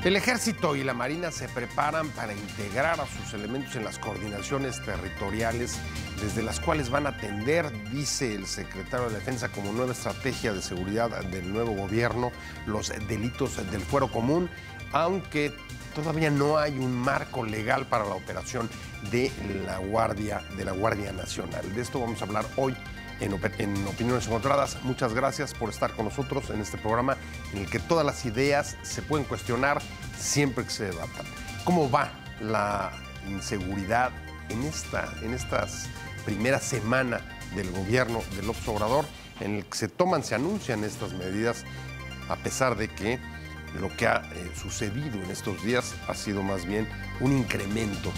El Ejército y la Marina se preparan para integrar a sus elementos en las coordinaciones territoriales, desde las cuales van a atender, dice el secretario de Defensa, como nueva estrategia de seguridad del nuevo gobierno, los delitos del fuero común, aunque todavía no hay un marco legal para la operación de la Guardia Nacional. De esto vamos a hablar hoy en Opiniones Encontradas. Muchas gracias por estar con nosotros en este programa en el que todas las ideas se pueden cuestionar siempre que se debatan. ¿Cómo va la inseguridad en estas primeras semanas del gobierno de López Obrador, en el que se anuncian estas medidas, a pesar de que lo que ha sucedido en estos días ha sido más bien un incremento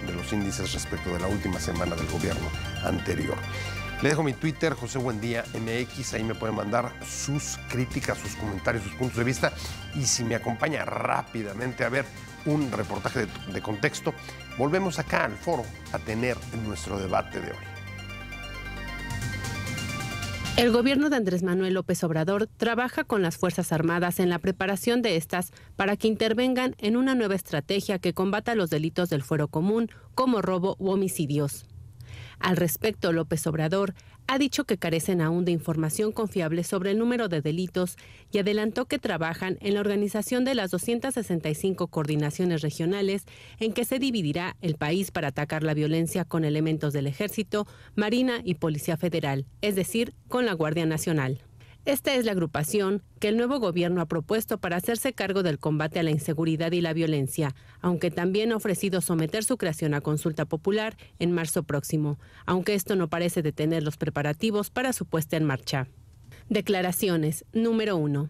de los índices respecto de la última semana del gobierno anterior? Le dejo mi Twitter, José Buendía MX, ahí me pueden mandar sus críticas, sus comentarios, sus puntos de vista, y si me acompaña rápidamente a ver un reportaje de contexto, volvemos acá al foro a tener nuestro debate de hoy. El gobierno de Andrés Manuel López Obrador trabaja con las Fuerzas Armadas en la preparación de estas para que intervengan en una nueva estrategia que combata los delitos del fuero común, como robo u homicidios. Al respecto, López Obrador ha dicho que carecen aún de información confiable sobre el número de delitos y adelantó que trabajan en la organización de las 265 coordinaciones regionales en que se dividirá el país para atacar la violencia con elementos del Ejército, Marina y Policía Federal, es decir, con la Guardia Nacional. Esta es la agrupación que el nuevo gobierno ha propuesto para hacerse cargo del combate a la inseguridad y la violencia, aunque también ha ofrecido someter su creación a consulta popular en marzo próximo, aunque esto no parece detener los preparativos para su puesta en marcha. Declaraciones. Número 1.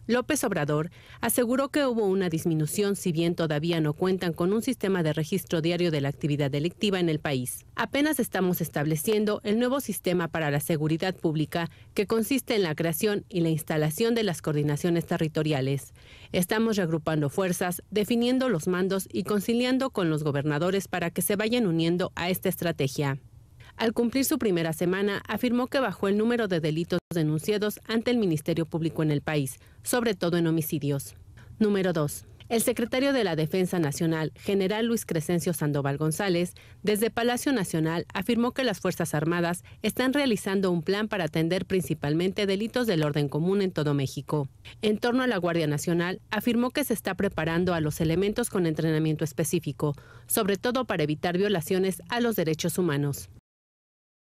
López Obrador aseguró que hubo una disminución, si bien todavía no cuentan con un sistema de registro diario de la actividad delictiva en el país. Apenas estamos estableciendo el nuevo sistema para la seguridad pública, que consiste en la creación y la instalación de las coordinaciones territoriales. Estamos reagrupando fuerzas, definiendo los mandos y conciliando con los gobernadores para que se vayan uniendo a esta estrategia. Al cumplir su primera semana, afirmó que bajó el número de delitos denunciados ante el Ministerio Público en el país, sobre todo en homicidios. Número 2. El secretario de la Defensa Nacional, general Luis Crescencio Sandoval González, desde Palacio Nacional afirmó que las Fuerzas Armadas están realizando un plan para atender principalmente delitos del orden común en todo México. En torno a la Guardia Nacional, afirmó que se está preparando a los elementos con entrenamiento específico, sobre todo para evitar violaciones a los derechos humanos.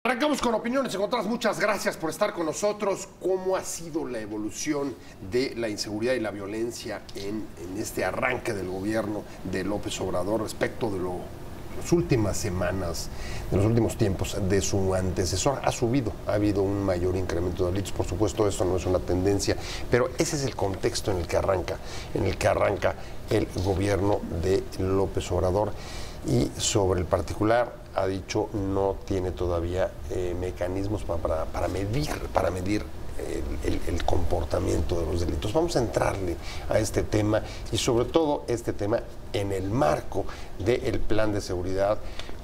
Arrancamos con Opiniones Encontradas. Muchas gracias por estar con nosotros. ¿Cómo ha sido la evolución de la inseguridad y la violencia en este arranque del gobierno de López Obrador respecto de las últimas semanas, de los últimos tiempos de su antecesor? Ha habido un mayor incremento de delitos. Por supuesto, esto no es una tendencia, pero ese es el contexto en el que arranca el gobierno de López Obrador. Y sobre el particular, ha dicho, no tiene todavía mecanismos para medir el comportamiento de los delitos. Vamos a entrarle a este tema, y sobre todo este tema en el marco del plan de seguridad,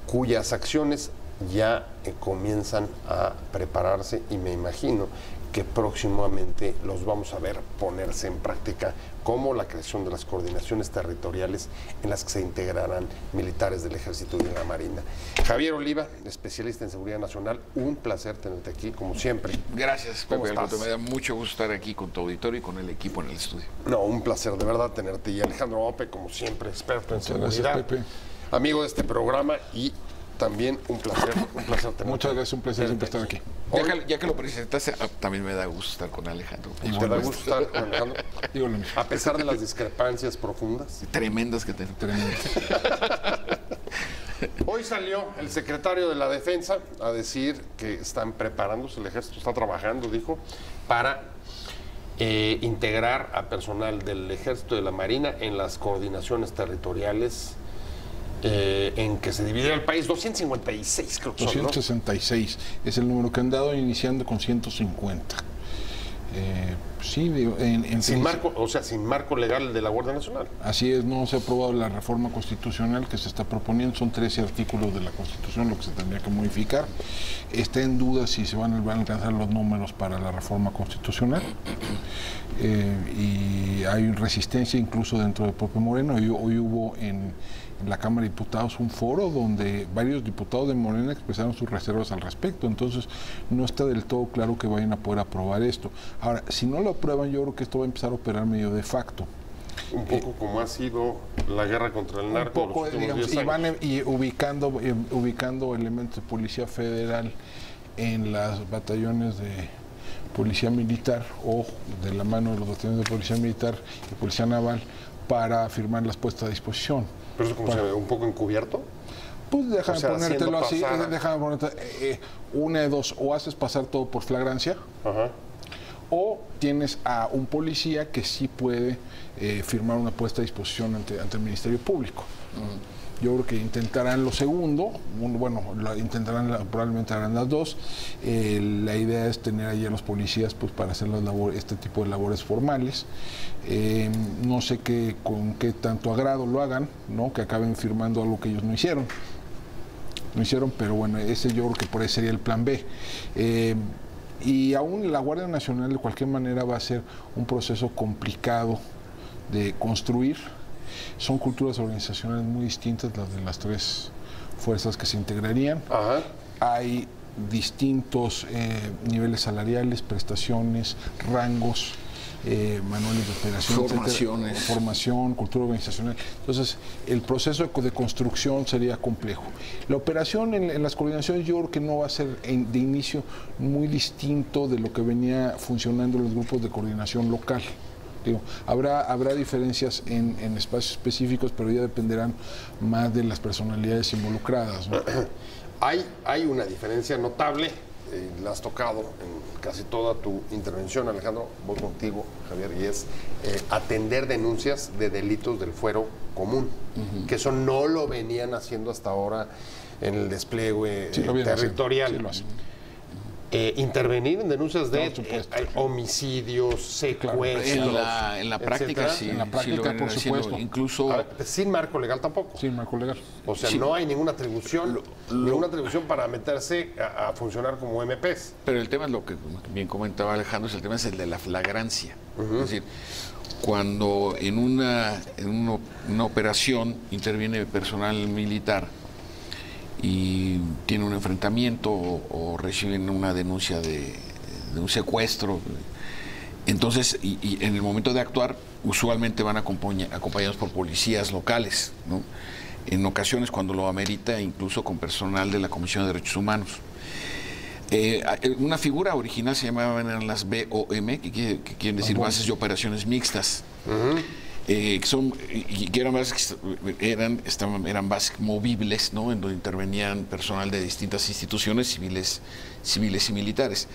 cuyas acciones ya comienzan a prepararse, y me imagino que próximamente los vamos a ver ponerse en práctica, como la creación de las coordinaciones territoriales en las que se integrarán militares del Ejército y de la Marina. Javier Oliva, especialista en seguridad nacional, un placer tenerte aquí, como siempre. Gracias, Pepe. Me da mucho gusto estar aquí con tu auditorio y con el equipo en el estudio. No, un placer de verdad tenerte. Y Alejandro Ope, como siempre, experto en seguridad, gracias, Pepe, amigo de este programa, y también un placer tenerte. Muchas gracias, un placer siempre estar aquí. Ya que lo presentaste, también me da gusto estar con Alejandro. ¿Te da gusto estar con Alejandro? Digo lo mismo. A pesar de las discrepancias profundas. Tremendas que tenemos. Tremendas. Hoy salió el secretario de la Defensa a decir que están preparándose, el Ejército está trabajando, dijo, para integrar a personal del Ejército y de la Marina en las coordinaciones territoriales en que se dividirá el país. 256 creo que son, 266 es el número que han dado, iniciando con 150. Sí, sin marco, o sea, sin marco legal de la Guardia Nacional. Así es, no se ha aprobado la reforma constitucional que se está proponiendo, son 13 artículos de la Constitución lo que se tendría que modificar. Está en duda si se van a alcanzar los números para la reforma constitucional y hay resistencia incluso dentro del propio Morena. Hoy hubo en la Cámara de Diputados un foro donde varios diputados de Morena expresaron sus reservas al respecto, entonces no está del todo claro que vayan a poder aprobar esto. Ahora, si no lo aprueban, yo creo que esto va a empezar a operar medio de facto. Un poco como ha sido la guerra contra el narco. Un poco, digamos, y van ubicando elementos de policía federal en los batallones de policía militar o de la mano de los batallones de policía militar y policía naval para firmar las puestas a disposición. ¿Pero eso como se ve un poco encubierto? Pues déjame ponértelo así, déjame ponértelo, una de dos, o haces pasar todo por flagrancia, o tienes a un policía que sí puede firmar una puesta a disposición ante el Ministerio Público. Yo creo que intentarán lo segundo, probablemente harán las dos. La idea es tener allí a los policías pues para hacer este tipo de labores formales. No sé con qué tanto agrado lo hagan, ¿no? Que acaben firmando algo que ellos no hicieron. Pero bueno, ese yo creo que por ahí sería el plan B. Y aún la Guardia Nacional de cualquier manera va a ser un proceso complicado de construir. Son culturas organizacionales muy distintas las de las tres fuerzas que se integrarían. Hay distintos niveles salariales, prestaciones, rangos, manuales de operación, formación, cultura organizacional. Entonces, el proceso de construcción sería complejo. La operación en las coordinaciones yo creo que no va a ser de inicio muy distinto de lo que venía funcionando en los grupos de coordinación local. Habrá diferencias en espacios específicos, pero ya dependerán más de las personalidades involucradas, ¿no? Hay una diferencia notable, la has tocado en casi toda tu intervención, Alejandro, voy contigo, Javier, y es atender denuncias de delitos del fuero común, que eso no lo venían haciendo hasta ahora en el despliegue territorial. Sí, lo hacen. Intervenir en denuncias de homicidios, secuestros. En la práctica, sí. En la práctica, por supuesto. Incluso sin marco legal tampoco. Sin marco legal. O sea, no hay ninguna atribución, para meterse a funcionar como MPs. Pero el tema es lo que bien comentaba Alejandro, el tema es el de la flagrancia. Es decir, cuando en una operación interviene personal militar y tiene un enfrentamiento o reciben una denuncia de un secuestro, entonces y en el momento de actuar usualmente van acompañados por policías locales, ¿no? En ocasiones cuando lo amerita incluso con personal de la Comisión de Derechos Humanos. Una figura original se llamaban las BOM, que quieren decir bases de operaciones mixtas. Eran bases movibles, ¿no? En donde intervenían personal de distintas instituciones civiles y militares.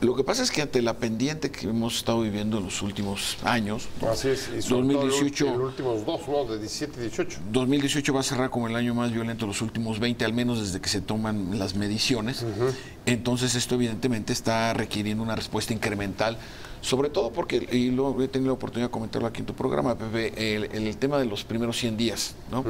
Lo que pasa es que ante la pendiente que hemos estado viviendo en los últimos años, así es, y 2018, los últimos dos, ¿no? De 17 y 18. 2018 va a cerrar como el año más violento de los últimos 20, al menos desde que se toman las mediciones. Entonces esto evidentemente está requiriendo una respuesta incremental, sobre todo porque, y lo he tenido la oportunidad de comentarlo aquí en tu programa, Pepe, el tema de los primeros 100 días, ¿no?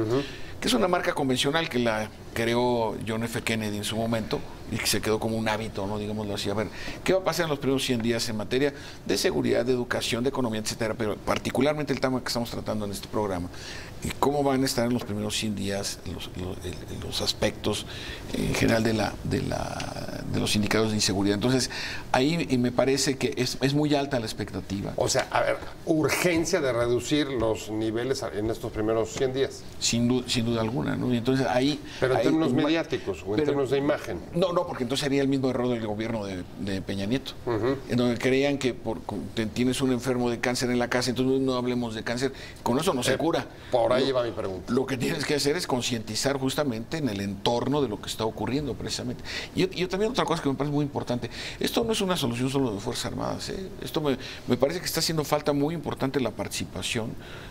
Que es una marca convencional que la creó John F. Kennedy en su momento y que se quedó como un hábito, ¿no? Digámoslo así. A ver, ¿qué va a pasar en los primeros 100 días en materia de seguridad, de educación, de economía, etcétera? Pero particularmente el tema que estamos tratando en este programa, ¿cómo van a estar en los primeros 100 días los aspectos en general de los indicadores de inseguridad? Entonces, ahí me parece que es muy alta la expectativa. O sea, a ver, urgencia de reducir los niveles en estos primeros 100 días. Sin duda alguna, ¿no? Y entonces ahí... Pero en términos mediáticos o en términos de imagen. No, porque entonces sería el mismo error del gobierno de Peña Nieto, en donde creían que tienes un enfermo de cáncer en la casa, entonces no hablemos de cáncer, con eso no se cura. Por ahí va mi pregunta. Lo que tienes que hacer es concientizar justamente en el entorno de lo que está ocurriendo precisamente. Y también otra cosa que me parece muy importante, esto no es una solución solo de Fuerzas Armadas, ¿eh? Esto me parece que está haciendo falta muy importante la participación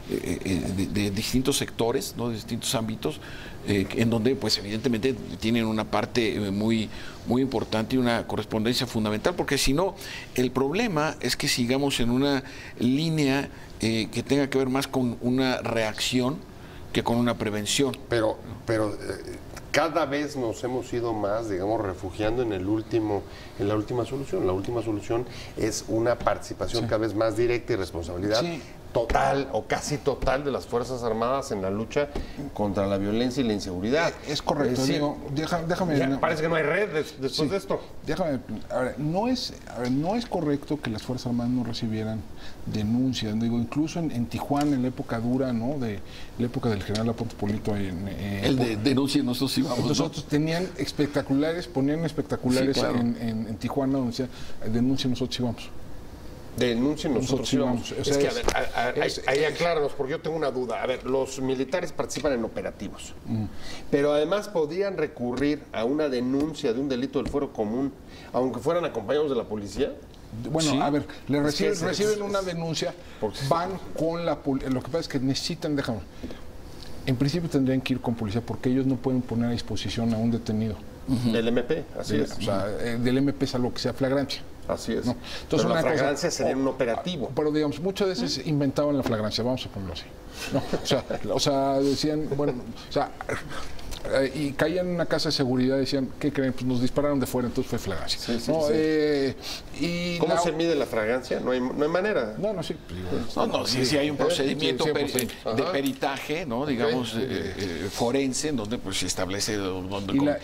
de distintos sectores, ¿no? De distintos ámbitos, en donde pues evidentemente tienen una parte muy muy importante y una correspondencia fundamental, porque si no, el problema es que sigamos en una línea que tenga que ver más con una reacción que con una prevención. Pero cada vez nos hemos ido más, digamos, refugiando en la última solución. La última solución es una participación cada vez más directa y responsabilidad total o casi total de las Fuerzas Armadas en la lucha contra la violencia y la inseguridad. Es correcto, digo, déjame... Parece que no hay red después de esto. Déjame, a ver, no es correcto que las Fuerzas Armadas no recibieran denuncias. Digo, incluso en Tijuana, en la época dura, ¿no? De la época del general Aponte Polito. El de denuncia, nosotros íbamos. Nosotros ponían espectaculares claro. en Tijuana, donde decía, denuncia, nosotros íbamos. Denuncien, nosotros íbamos. O sea, es que, ahí acláranos, porque yo tengo una duda. A ver, los militares participan en operativos, pero además podrían recurrir a una denuncia de un delito del fuero común, aunque fueran acompañados de la policía. Bueno, a ver, reciben una denuncia, van con la policía. Lo que pasa es que necesitan, en principio tendrían que ir con policía, porque ellos no pueden poner a disposición a un detenido. Del MP, así es. O sea, del MP es algo que sea flagrancia. Así es. No. Entonces, pero la flagrancia sería un operativo. Pero digamos, muchas veces inventaban la flagrancia, vamos a ponerlo así. No, o sea, decían, bueno, o sea, y caían en una casa de seguridad y decían, ¿qué creen? Pues nos dispararon de fuera, entonces fue flagrancia. ¿Cómo se mide la flagrancia? No hay manera. Sí. Sí hay un procedimiento de peritaje, ¿no? Digamos, forense, en donde pues se establece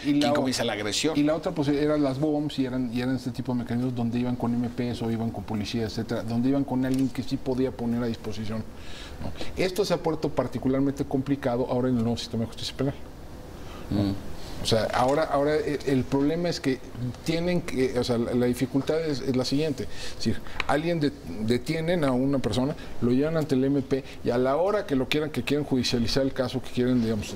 quién comienza la agresión. Y la otra, pues, eran las BOMs y eran este tipo de mecanismos donde iban con MPs o iban con policía, etcétera, donde iban con alguien que sí podía poner a disposición. ¿No? Esto se ha puesto particularmente complicado ahora en el nuevo sistema de justicia penal. O sea, ahora el problema es que tienen que, o sea, la dificultad es la siguiente. Es decir, alguien detienen a una persona, lo llevan ante el MP y a la hora que quieren judicializar el caso, que quieren, digamos,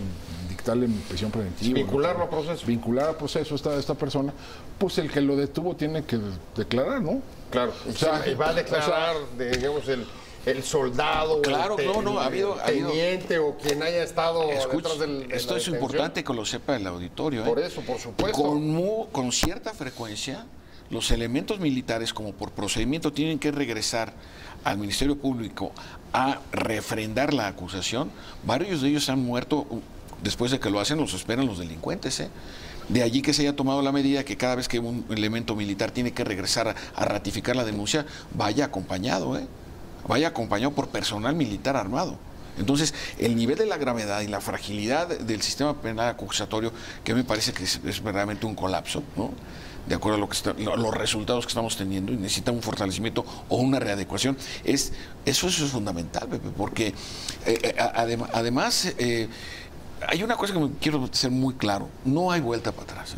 dictarle prisión preventiva. Vincularlo a proceso. Vincular a proceso esta persona, pues el que lo detuvo tiene que declarar, ¿no? Claro. O sea, y va a declarar, digamos, el soldado, teniente o quien haya estado detrás del... Esto es importante que lo sepa el auditorio. Por eso, por supuesto. Con cierta frecuencia, los elementos militares, como por procedimiento, tienen que regresar al Ministerio Público a refrendar la acusación. Varios de ellos han muerto. Después de que lo hacen, los esperan los delincuentes, De allí que se haya tomado la medida que cada vez que un elemento militar tiene que regresar a ratificar la denuncia, vaya acompañado, vaya acompañado por personal militar armado. Entonces, el nivel de la gravedad y la fragilidad del sistema penal acusatorio, que me parece que es verdaderamente un colapso, ¿no? De acuerdo a los resultados que estamos teniendo, y necesita un fortalecimiento o una readecuación, eso es fundamental, Pepe, porque además hay una cosa que quiero ser muy claro: no hay vuelta para atrás.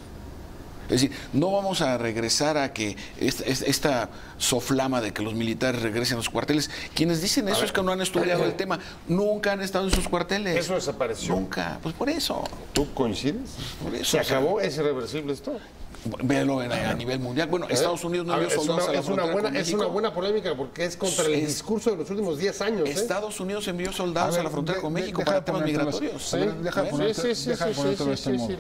Es decir, no vamos a regresar a que esta soflama de que los militares regresen a los cuarteles. Quienes dicen eso es que no han estudiado el tema. Nunca han estado en sus cuarteles. Eso desapareció. Nunca. Pues por eso. ¿Tú coincides? Por eso. ¿Se acabó? ¿Es irreversible esto? Véalo a nivel mundial. Bueno, Estados Unidos no envió soldados a la frontera con México. Es una buena polémica porque es contra el discurso de los últimos 10 años. Estados Unidos envió soldados a la frontera con México para temas migratorios. Sí,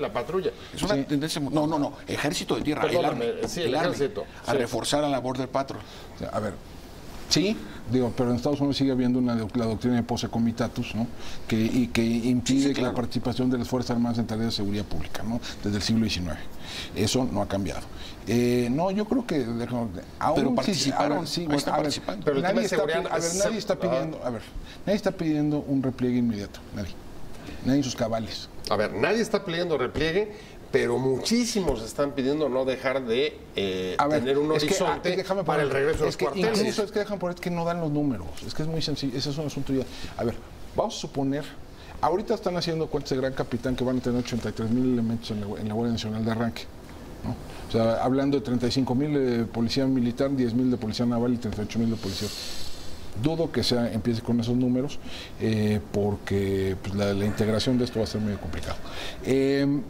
la patrulla. Es una tendencia... No, ejército de tierra. Perdóname, el ejército. A reforzar a la Border Patrol. A ver, sí, pero en Estados Unidos sigue habiendo la doctrina de posse comitatus, ¿no? que impide la participación de las Fuerzas Armadas en tareas de seguridad pública, ¿no? Desde el siglo XIX. Eso no ha cambiado. Yo creo que... Pero participaron, Pero nadie está pidiendo un repliegue inmediato, nadie en sus cabales. A ver, nadie está pidiendo repliegue, pero muchísimos están pidiendo no dejar de tener un horizonte para el regreso de los cuarteles. Incluso es que no dan los números, es que es muy sencillo, ese es un asunto ya. A ver, vamos a suponer, ahorita están haciendo cuentas de Gran Capitán que van a tener 83,000 elementos en la Guardia Nacional de arranque, ¿no? O sea, hablando de 35,000 de policía militar, 10,000 de policía naval y 38,000 de policía. Dudo que empiece con esos números porque pues, la integración de esto va a ser medio complicado.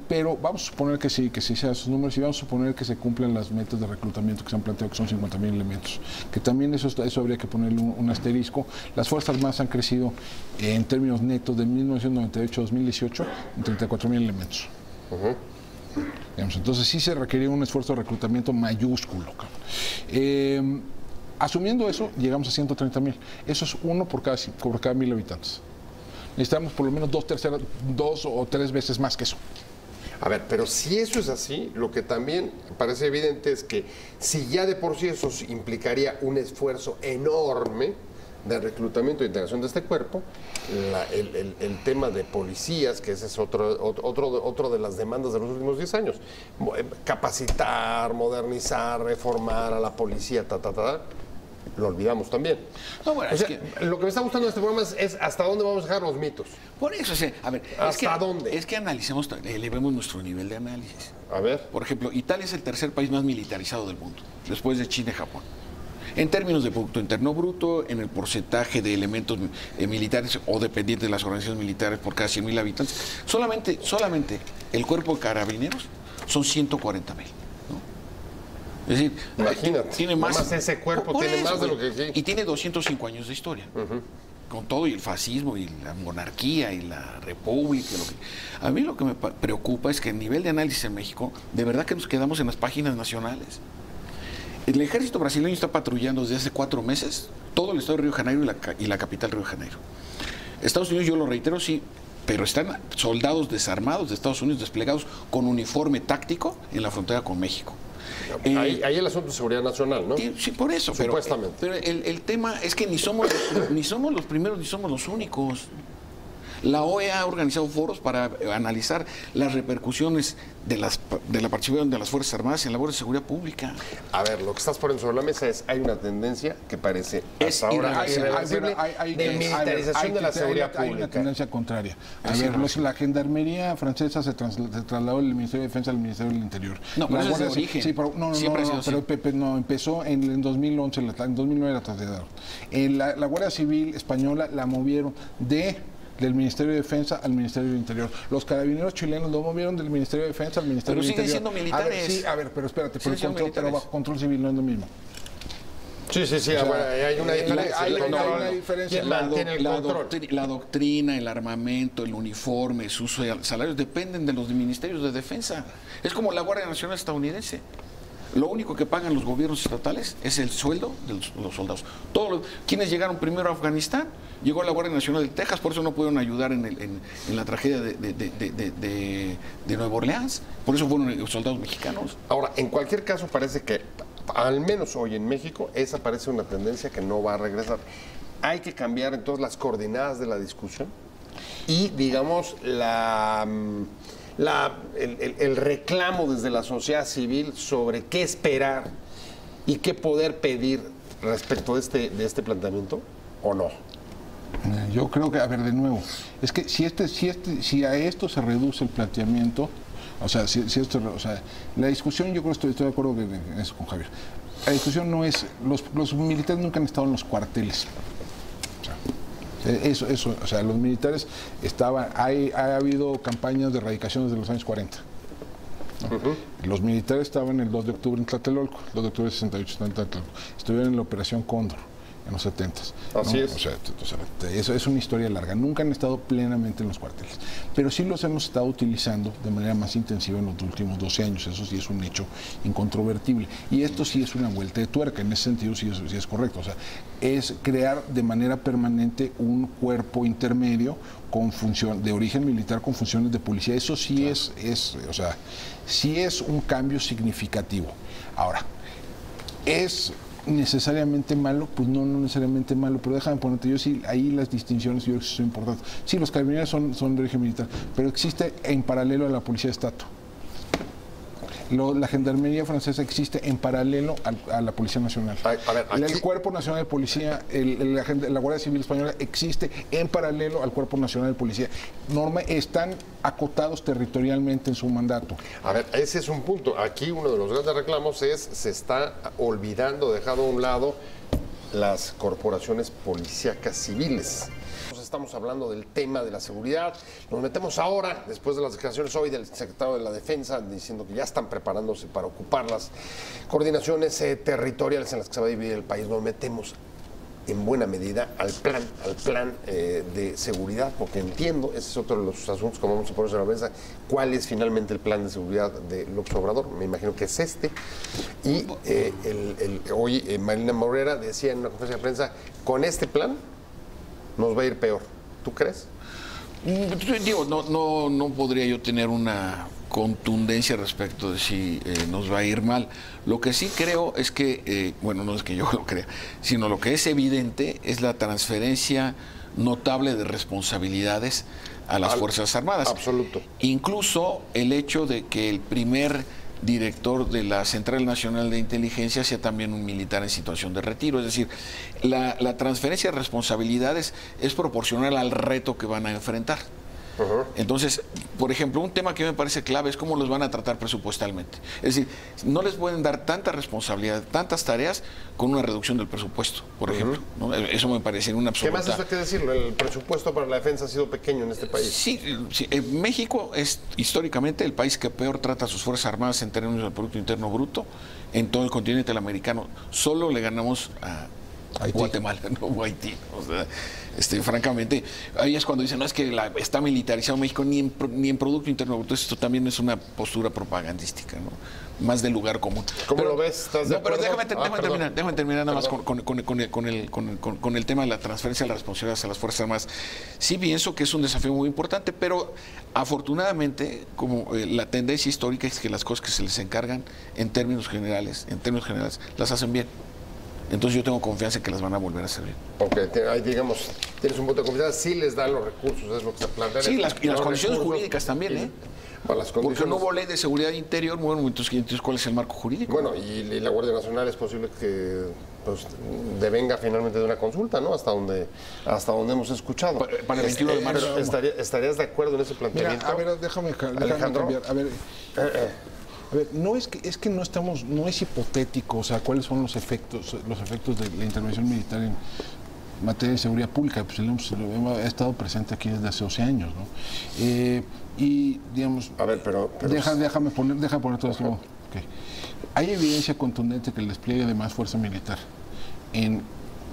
Pero vamos a suponer que sí sean esos números, y vamos a suponer que se cumplen las metas de reclutamiento que se han planteado, que son 50,000 elementos. Que también eso habría que ponerle un asterisco. Las Fuerzas Armadas han crecido en términos netos de 1998 a 2018 en 34,000 elementos. Digamos, entonces sí se requería un esfuerzo de reclutamiento mayúsculo. Asumiendo eso, llegamos a 130,000. Eso es uno por cada 1,000 habitantes. Necesitamos por lo menos dos o tres veces más que eso. A ver, pero si eso es así, lo que también parece evidente es que si ya de por sí eso implicaría un esfuerzo enorme de reclutamiento e integración de este cuerpo, el tema de policías, que ese es otro de las demandas de los últimos 10 años, capacitar, modernizar, reformar a la policía, lo olvidamos también. No, bueno, lo que me está gustando de este programa es hasta dónde vamos a dejar los mitos. Por eso, a ver, ¿hasta dónde? Es que analicemos, elevemos nuestro nivel de análisis. A ver. Por ejemplo, Italia es el tercer país más militarizado del mundo, después de China y Japón. En términos de Producto Interno Bruto, en el porcentaje de elementos militares o dependientes de las organizaciones militares por cada 100,000 habitantes, solamente el cuerpo de carabineros son 140,000. Es decir, imagínate, tiene más ese cuerpo tiene más de lo que sí. Y tiene 205 años de historia. Con todo y el fascismo y la monarquía y la república. A mí lo que me preocupa es que el nivel de análisis en México, de verdad que nos quedamos en las páginas nacionales. El ejército brasileño está patrullando desde hace 4 meses todo el estado de Río de Janeiro y la capital Río de Janeiro. Estados Unidos, yo lo reitero, sí, pero están soldados desarmados de Estados Unidos desplegados con uniforme táctico en la frontera con México. Ahí el asunto de seguridad nacional, ¿no? Sí, por eso. Supuestamente. Pero el tema es que ni somos los primeros ni somos los únicos. La OEA ha organizado foros para analizar las repercusiones de la participación de las Fuerzas Armadas en labores de seguridad pública. A ver, lo que estás poniendo sobre la mesa hay una tendencia que parece hasta ahora irreversible de militarización de la seguridad pública. Hay una tendencia contraria. A ver, la gendarmería francesa se trasladó del Ministerio de Defensa al Ministerio del Interior. No, pero eso es de origen. Sí, pero pero empezó en 2011, en 2009 la trasladaron. La Guardia Civil española la movieron del Ministerio de Defensa al Ministerio del Interior. Los carabineros chilenos lo movieron del Ministerio de Defensa al Ministerio del Interior. Pero siguen siendo militares. A ver, pero espérate, pero bajo control civil no es lo mismo. Sí, o sea, hay una diferencia. Hay una diferencia. La doctrina, el armamento, el uniforme, sus salarios dependen de los ministerios de defensa. Es como la Guardia Nacional estadounidense. Lo único que pagan los gobiernos estatales es el sueldo de los soldados. Quienes llegaron primero a Afganistán, llegó la Guardia Nacional de Texas, por eso no pudieron ayudar en la tragedia de Nueva Orleans, por eso fueron los soldados mexicanos. Ahora, en cualquier caso parece que, al menos hoy en México, esa parece una tendencia que no va a regresar. Hay que cambiar entonces las coordenadas de la discusión y, digamos, el reclamo desde la sociedad civil sobre qué esperar y qué poder pedir respecto de este planteamiento, ¿o no? Yo creo que, a ver, de nuevo, es que si a esto se reduce el planteamiento, o sea, la discusión, yo creo que estoy de acuerdo en eso con Javier. La discusión no es, los militares nunca han estado en los cuarteles. Eso, o sea, los militares ha habido campañas de erradicación desde los años 40. ¿No? Los militares estaban el 2 de octubre en Tlatelolco, 2 de octubre de 68 en Tlatelolco. Estuvieron en la Operación Cóndor en los 70s. Así es. O sea, eso es una historia larga. Nunca han estado plenamente en los cuarteles. Pero sí los hemos estado utilizando de manera más intensiva en los últimos 12 años. Eso sí es un hecho incontrovertible. Y esto sí es una vuelta de tuerca. En ese sentido sí es correcto. O sea, es crear de manera permanente un cuerpo intermedio con función de origen militar con funciones de policía. Eso sí sí es un cambio significativo. Ahora, ¿es necesariamente malo? Pues no necesariamente malo, pero déjame ponerte, yo sí, ahí las distinciones yo creo que son importantes. Sí, los carabineros son de origen militar, pero existe en paralelo a la policía de Estado. La gendarmería francesa existe en paralelo a la Policía Nacional. El Cuerpo Nacional de Policía, la Guardia Civil Española existe en paralelo al Cuerpo Nacional de Policía. Están acotados territorialmente en su mandato. A ver, ese es un punto. Aquí uno de los grandes reclamos se está olvidando, dejando a un lado las corporaciones policíacas civiles. Estamos hablando del tema de la seguridad. Nos metemos ahora, después de las declaraciones hoy del secretario de la Defensa, diciendo que ya están preparándose para ocupar las coordinaciones territoriales en las que se va a dividir el país. Nos metemos en buena medida al plan de seguridad, porque entiendo, ese es otro de los asuntos que vamos a poner sobre la mesa, cuál es finalmente el plan de seguridad de López Obrador. Me imagino que es este. Y hoy Marina Morera decía en una conferencia de prensa, con este plan nos va a ir peor. ¿Tú crees? Digo, no podría yo tener una contundencia respecto de si nos va a ir mal. Lo que sí creo es que, bueno, no es que yo lo crea, sino lo que es evidente es la transferencia notable de responsabilidades a las Fuerzas Armadas. Absoluto. Incluso el hecho de que el primer director de la Central Nacional de Inteligencia sea también un militar en situación de retiro. Es decir, la transferencia de responsabilidades es proporcional al reto que van a enfrentar. Entonces, por ejemplo, un tema que me parece clave es cómo los van a tratar presupuestalmente. Es decir, no les pueden dar tanta responsabilidad, tantas tareas con una reducción del presupuesto, por ejemplo, ¿no? Eso me parece una absoluta... ¿Qué más eso hay que decirlo? El presupuesto para la defensa ha sido pequeño en este país. Sí, México es históricamente el país que peor trata a sus Fuerzas Armadas en términos del Producto Interno Bruto en todo el continente americano. Solo le ganamos a Guatemala, no o Haití. O sea, francamente, ahí es cuando dicen, no, es que está militarizado México ni en Producto Interno Bruto. Esto también es una postura propagandística, ¿no? Más de lugar común. ¿Cómo lo ves? ¿Estás de acuerdo? Déjame terminar nada más con el tema de la transferencia de las responsabilidades a las Fuerzas Armadas. Sí pienso que es un desafío muy importante, pero afortunadamente, como la tendencia histórica es que las cosas que se les encargan en términos generales, las hacen bien. Entonces yo tengo confianza en que las van a volver a hacer bien. Ok, ahí digamos, tienes un voto de confianza, sí les dan los recursos, es lo que se plantea. Sí, y las condiciones jurídicas también, ¿eh? Bueno, las condiciones... Porque no hubo ley de seguridad interior, bueno, entonces ¿cuál es el marco jurídico? Bueno, y la Guardia Nacional es posible que pues, devenga finalmente de una consulta, ¿no? Hasta donde hemos escuchado. Para el 21 de marzo. ¿Estarías de acuerdo en ese planteamiento? Mira, a ver, déjame cambiar. A ver, no es que no es hipotético, o sea, cuáles son los efectos de la intervención militar en materia de seguridad pública, pues ha estado presente aquí desde hace 12 años, ¿no? Y digamos, a ver, pero déjame poner todo esto. Okay. Hay evidencia contundente que el despliegue de más fuerza militar en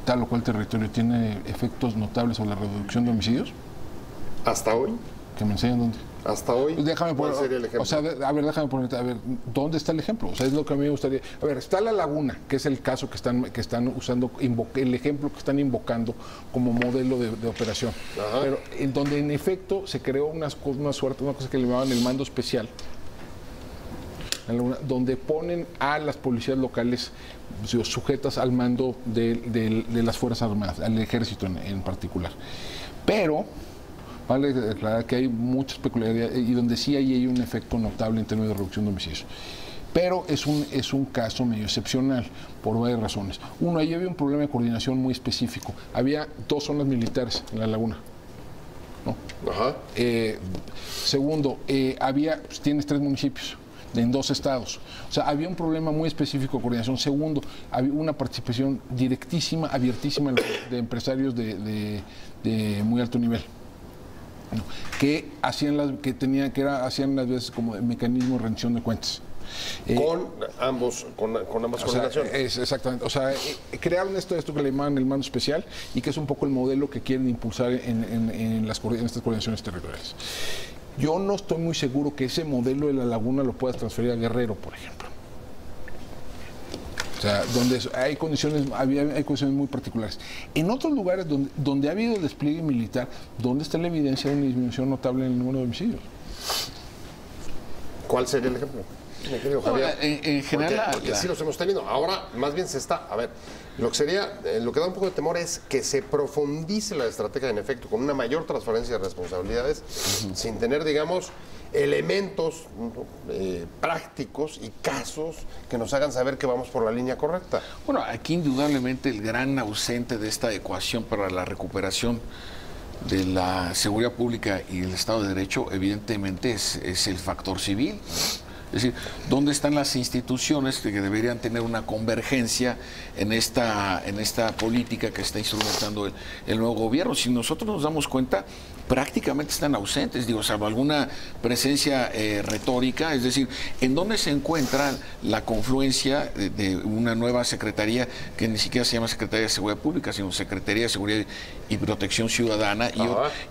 tal o cual territorio tiene efectos notables sobre la reducción de homicidios. ¿Hasta hoy? Que me enseñan dónde. Hasta hoy, ¿cuál sería el ejemplo? O sea, déjame ponerte, ¿dónde está el ejemplo? O sea, es lo que a mí me gustaría. A ver, está La Laguna, que es el caso que están usando, el ejemplo que están invocando como modelo de operación. Ajá. Pero en donde en efecto se creó una cosa que le llamaban el mando especial, donde ponen a las policías locales sujetas al mando de las Fuerzas Armadas, al ejército en particular. Pero vale declarar que hay muchas peculiaridades y donde sí hay un efecto notable en términos de reducción de homicidios. Pero es un caso medio excepcional por varias razones. Uno, ahí había un problema de coordinación muy específico. Había 2 zonas militares en La Laguna, ¿no? Ajá. Segundo, tienes 3 municipios en 2 estados. O sea, había un problema muy específico de coordinación. Segundo, había una participación directísima, abiertísima de empresarios de muy alto nivel, ¿no? Que hacían las veces como mecanismo de rendición de cuentas. Con ambas coordinaciones. Exactamente. O sea, crearon esto que le llaman el mando especial y que es un poco el modelo que quieren impulsar en estas coordinaciones territoriales. Yo no estoy muy seguro que ese modelo de La Laguna lo puedas transferir a Guerrero, por ejemplo. O sea, donde hay condiciones muy particulares. En otros lugares donde ha habido despliegue militar, ¿dónde está la evidencia de una disminución notable en el número de homicidios? ¿Cuál sería el ejemplo? Javier, en general, porque sí los hemos tenido. Ahora, más bien a ver, lo que da un poco de temor es que se profundice la estrategia en efecto, con una mayor transferencia de responsabilidades, sin tener, digamos, elementos prácticos y casos que nos hagan saber que vamos por la línea correcta. Bueno, aquí indudablemente el gran ausente de esta ecuación para la recuperación de la seguridad pública y el Estado de Derecho, evidentemente, es el factor civil. Es decir, ¿dónde están las instituciones que deberían tener una convergencia en esta política que está instrumentando el nuevo gobierno? Si nosotros nos damos cuenta, prácticamente están ausentes, digo, salvo alguna presencia retórica, es decir, ¿en dónde se encuentra la confluencia de una nueva secretaría que ni siquiera se llama Secretaría de Seguridad Pública, sino Secretaría de Seguridad y Protección Ciudadana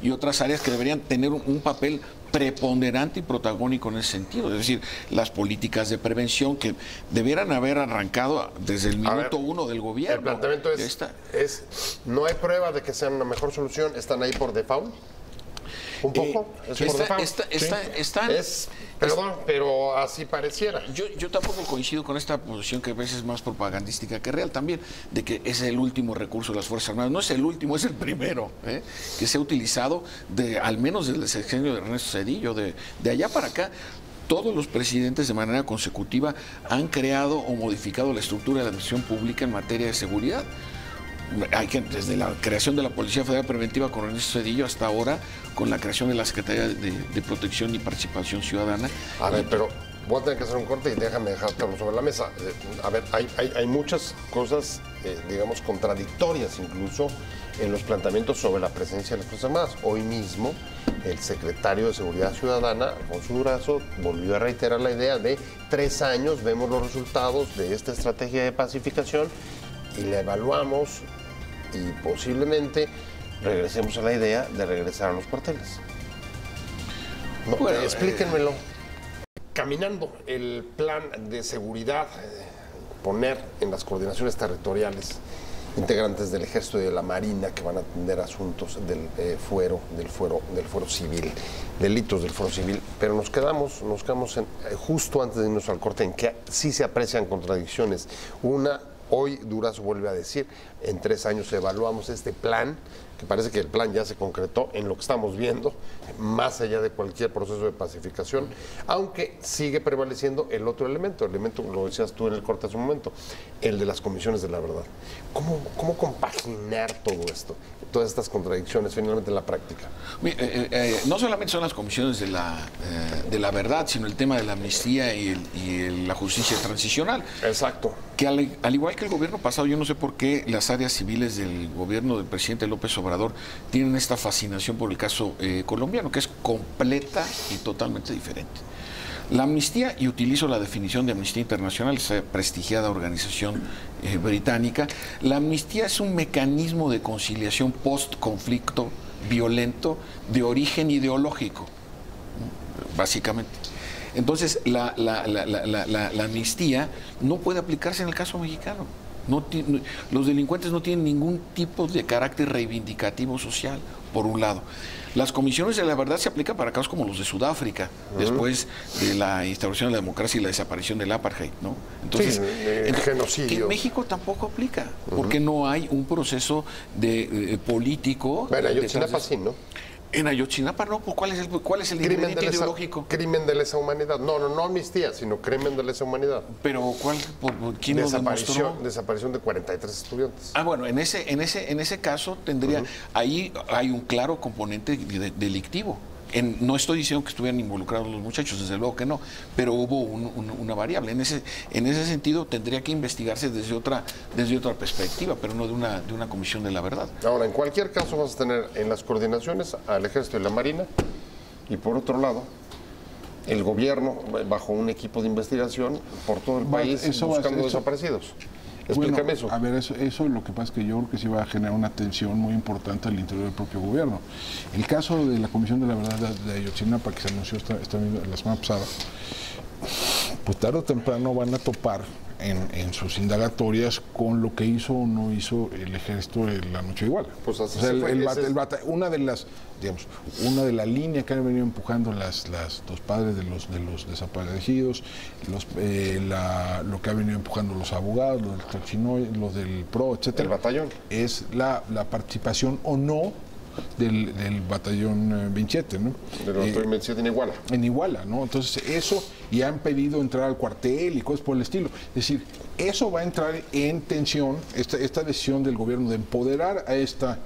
y otras áreas que deberían tener un papel preponderante y protagónico en ese sentido? Es decir, las políticas de prevención que debieran haber arrancado desde el minuto uno del gobierno. El planteamiento es, no hay prueba de que sean una mejor solución, están ahí por default. Un poco, perdón, pero así pareciera. Yo tampoco coincido con esta posición que a veces es más propagandística que real también, de que es el último recurso de las Fuerzas Armadas. No es el último, es el primero que se ha utilizado al menos desde el sexenio de Ernesto Zedillo. De allá para acá, todos los presidentes de manera consecutiva han creado o modificado la estructura de la administración pública en materia de seguridad. Desde la creación de la Policía Federal Preventiva con Ernesto Zedillo hasta ahora con la creación de la Secretaría de Protección y Participación Ciudadana. A ver, pero voy a tener que hacer un corte y déjame dejártelo sobre la mesa. A ver, hay muchas cosas, digamos, contradictorias incluso en los planteamientos sobre la presencia de las Fuerzas Armadas. Hoy mismo el secretario de Seguridad Ciudadana, Alfonso Durazo, volvió a reiterar la idea de 3 años, vemos los resultados de esta estrategia de pacificación y la evaluamos y posiblemente regresemos a la idea de regresar a los cuarteles. No, bueno, explíquenmelo. Caminando el plan de seguridad, poner en las coordinaciones territoriales integrantes del Ejército y de la Marina que van a atender asuntos del fuero civil, delitos del fuero civil, pero nos quedamos justo antes de irnos al corte en que sí se aprecian contradicciones. Hoy Durazo vuelve a decir, en 3 años evaluamos este plan, que parece que el plan ya se concretó en lo que estamos viendo, más allá de cualquier proceso de pacificación, aunque sigue prevaleciendo el otro elemento, lo decías tú en el corte hace un momento, el de las comisiones de la verdad. ¿Cómo compaginar todo esto, todas estas contradicciones finalmente en la práctica? No solamente son las comisiones de la verdad, sino el tema de la amnistía y la justicia transicional. Exacto. Que al igual que el gobierno pasado, yo no sé por qué las áreas civiles del gobierno del presidente López Obrador tienen esta fascinación por el caso colombiano, que es completa y totalmente diferente. La amnistía, y utilizo la definición de Amnistía Internacional, esa prestigiada organización británica, la amnistía es un mecanismo de conciliación post-conflicto violento de origen ideológico, básicamente. Entonces, la amnistía no puede aplicarse en el caso mexicano. Los delincuentes no tienen ningún tipo de carácter reivindicativo social, por un lado. Las comisiones de la verdad se aplican para casos como los de Sudáfrica, después de la instauración de la democracia y la desaparición del apartheid, ¿no? Entonces, el genocidio. Que en México tampoco aplica, porque no hay un proceso político. Bueno, Ayotzinapa sí, ¿no? En Ayotzinapa no, pues ¿cuál es el ingrediente ideológico? Crimen de lesa humanidad. No amnistía, sino crimen de lesa humanidad. Pero ¿quién lo demostró? Desaparición de 43 estudiantes. Bueno, en ese caso tendría, ahí hay un claro componente delictivo. No estoy diciendo que estuvieran involucrados los muchachos, desde luego que no, pero hubo una variable. En ese sentido tendría que investigarse desde otra perspectiva, pero no de una comisión de la verdad. Ahora, en cualquier caso vas a tener en las coordinaciones al Ejército y la Marina, y por otro lado, el gobierno bajo un equipo de investigación por todo el país buscando desaparecidos. Explícame eso. A ver, eso lo que pasa es que yo creo que sí va a generar una tensión muy importante al interior del propio gobierno. El caso de la Comisión de la Verdad de Ayotzinapa, que se anunció la semana pasada, pues tarde o temprano van a topar en sus indagatorias con lo que hizo o no hizo el Ejército en la noche igual. Pues así una de las líneas que han venido empujando los padres de los desaparecidos, lo que han venido empujando los abogados, los del Tochinoy, los del PRO, etcétera. El batallón. Es la participación o no del batallón 27, ¿no? Del batallón 27 en Iguala. En Iguala, ¿no? Entonces eso, y han pedido entrar al cuartel y cosas por el estilo. Es decir, eso va a entrar en tensión, esta decisión del gobierno de empoderar a esta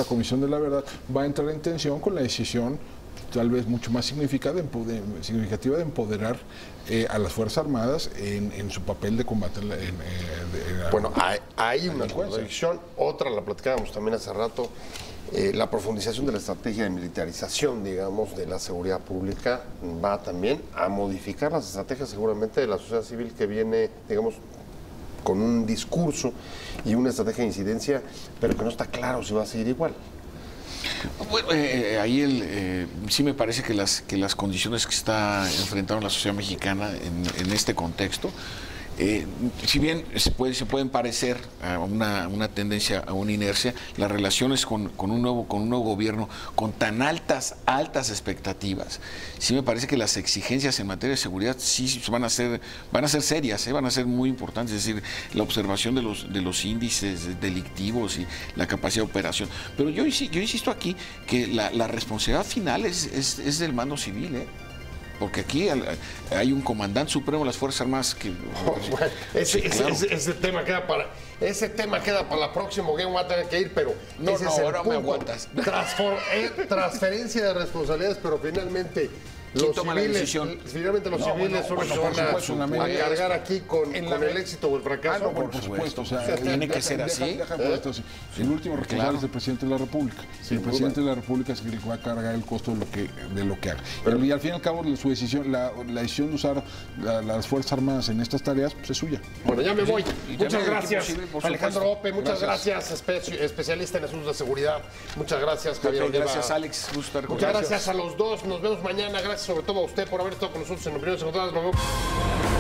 Comisión de la Verdad va a entrar en tensión con la decisión tal vez mucho más significativa de empoderar a las Fuerzas Armadas en su papel de combate. Bueno, hay una contradicción, otra la platicábamos también hace rato, la profundización de la estrategia de militarización, digamos, de la seguridad pública va también a modificar las estrategias seguramente de la sociedad civil que viene, digamos, con un discurso y una estrategia de incidencia, pero que no está claro si va a seguir igual. Bueno, ahí sí me parece que las condiciones que está enfrentando la sociedad mexicana en este contexto, si bien se pueden parecer a una tendencia, a una inercia, las relaciones con un nuevo gobierno con tan altas expectativas, sí me parece que las exigencias en materia de seguridad sí van a ser serias, van a ser muy importantes, es decir, la observación de los índices delictivos y la capacidad de operación. Pero yo insisto aquí que la responsabilidad final es del mando civil, porque aquí hay un comandante supremo de las Fuerzas Armadas que... Ese tema queda para la próxima Game, voy a tener que ir, pero no, ahora me aguantas. Transferencia de responsabilidades, pero finalmente... ¿Quién toma la decisión? Finalmente los civiles son los que van a cargar aquí con el éxito o el fracaso. Por supuesto, o sea, tiene que ser así. El último responsable es el presidente de la República. El presidente de la República es el que va a cargar el costo de lo que haga. Y al fin y al cabo, su decisión, la decisión de usar las Fuerzas Armadas en estas tareas, pues es suya. Bueno, ya me voy. Muchas gracias, Alejandro Ope. Muchas gracias, especialista en asuntos de seguridad. Muchas gracias, Javier. Gracias, Alex. Muchas gracias a los dos. Nos vemos mañana. Gracias sobre todo a usted por haber estado con nosotros en Opiniones Encontradas. Nos vemos.